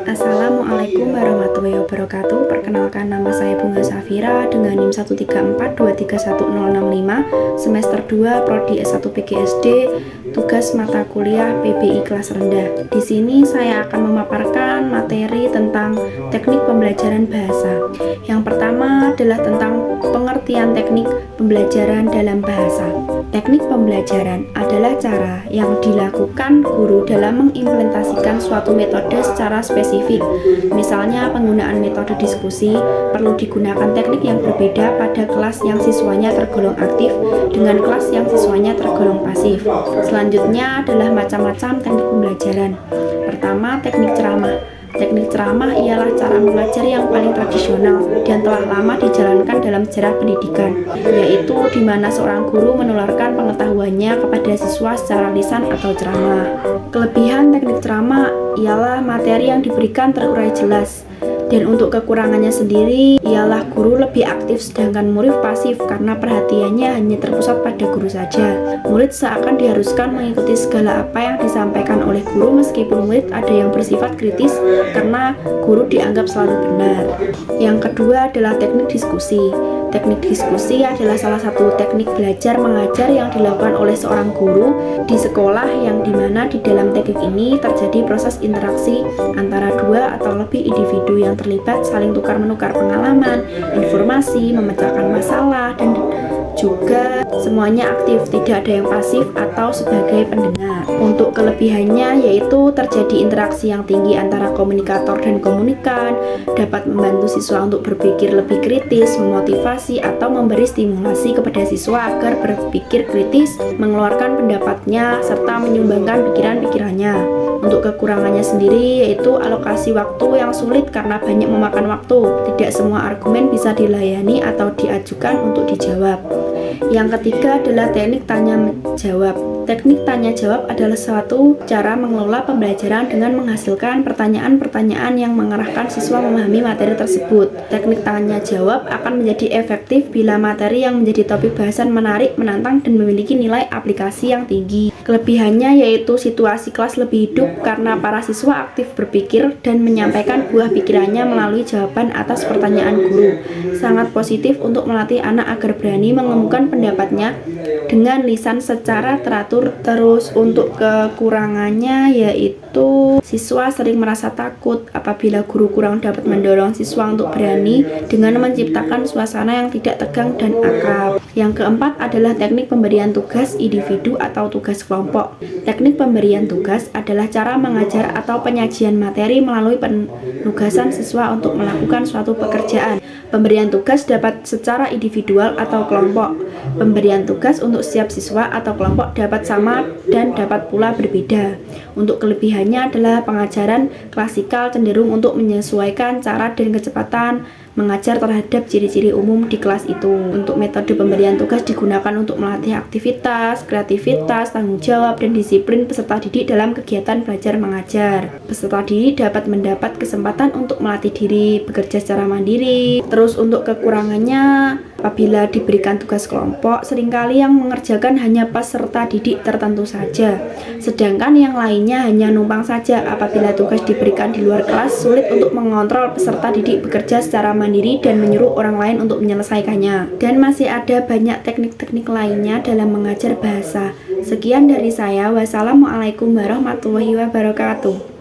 Assalamualaikum warahmatullahi wabarakatuh. Perkenalkan, nama saya Bunga Safira dengan NIM 134231065, semester 2 Prodi S1 PGSD, tugas mata kuliah PBI kelas rendah. Di sini saya akan memaparkan materi tentang teknik pembelajaran bahasa. Yang pertama adalah tentang pengertian teknik pembelajaran dalam bahasa. Teknik pembelajaran adalah cara yang dilakukan guru dalam mengimplementasikan suatu metode secara spesifik. Misalnya, penggunaan metode diskusi perlu digunakan teknik yang berbeda pada kelas yang siswanya tergolong aktif dengan kelas yang siswanya tergolong pasif. Selanjutnya adalah macam-macam teknik pembelajaran. Pertama, teknik ceramah. Teknik ceramah ialah cara mengajar yang paling tradisional dan telah lama dijalankan dalam sejarah pendidikan, yaitu di mana seorang guru menularkan pengetahuannya kepada siswa secara lisan atau ceramah. Kelebihan teknik ceramah ialah materi yang diberikan terurai jelas, dan untuk kekurangannya sendiri ialah guru lebih aktif sedangkan murid pasif karena perhatiannya hanya terpusat pada guru saja. Murid seakan diharuskan mengikuti segala apa yang disampaikan oleh guru meskipun murid ada yang bersifat kritis karena guru dianggap selalu benar. Yang kedua adalah teknik diskusi. Teknik diskusi adalah salah satu teknik belajar mengajar yang dilakukan oleh seorang guru di sekolah yang dimana di dalam teknik ini terjadi proses interaksi antara dua atau lebih individu yang terlibat saling tukar-menukar pengalaman, informasi, memecahkan masalah, dan juga semuanya aktif, tidak ada yang pasif atau sebagai pendengar. Untuk kelebihannya yaitu terjadi interaksi yang tinggi antara komunikator dan komunikan, dapat membantu siswa untuk berpikir lebih kritis, memotivasi atau memberi stimulasi kepada siswa agar berpikir kritis, mengeluarkan pendapatnya, serta menyumbangkan pikiran-pikirannya. Untuk kekurangannya sendiri yaitu alokasi waktu yang sulit karena banyak memakan waktu. Tidak semua argumen bisa dilayani atau diajukan untuk dijawab. Yang ketiga adalah teknik tanya-jawab. Teknik tanya-jawab adalah suatu cara mengelola pembelajaran dengan menghasilkan pertanyaan-pertanyaan yang mengarahkan siswa memahami materi tersebut. Teknik tanya-jawab akan menjadi efektif bila materi yang menjadi topik bahasan menarik, menantang, dan memiliki nilai aplikasi yang tinggi. Kelebihannya yaitu situasi kelas lebih hidup karena para siswa aktif berpikir dan menyampaikan buah pikirannya melalui jawaban atas pertanyaan guru. Sangat positif untuk melatih anak agar berani mengemukakan pendapatnya dengan lisan secara teratur. Terus untuk kekurangannya yaitu siswa sering merasa takut apabila guru kurang dapat mendorong siswa untuk berani dengan menciptakan suasana yang tidak tegang dan akrab. Yang keempat adalah teknik pemberian tugas individu atau tugas kelompok. Teknik pemberian tugas adalah cara mengajar atau penyajian materi melalui penugasan siswa untuk melakukan suatu pekerjaan. Pemberian tugas dapat secara individual atau kelompok. Pemberian tugas untuk setiap siswa atau kelompok dapat sama dan dapat pula berbeda. Untuk kelebihannya adalah pengajaran klasikal cenderung untuk menyesuaikan cara dan kecepatan mengajar terhadap ciri-ciri umum di kelas itu. Untuk metode pemberian tugas digunakan untuk melatih aktivitas, kreativitas, tanggung jawab, dan disiplin peserta didik dalam kegiatan belajar mengajar. Peserta didik dapat mendapat kesempatan untuk melatih diri bekerja secara mandiri. Terus untuk kekurangannya, apabila diberikan tugas kelompok, seringkali yang mengerjakan hanya peserta didik tertentu saja, sedangkan yang lainnya hanya numpang saja. Apabila tugas diberikan di luar kelas, sulit untuk mengontrol peserta didik bekerja secara mandiri dan menyuruh orang lain untuk menyelesaikannya. Dan masih ada banyak teknik-teknik lainnya dalam mengajar bahasa. Sekian dari saya. Wassalamualaikum warahmatullahi wabarakatuh.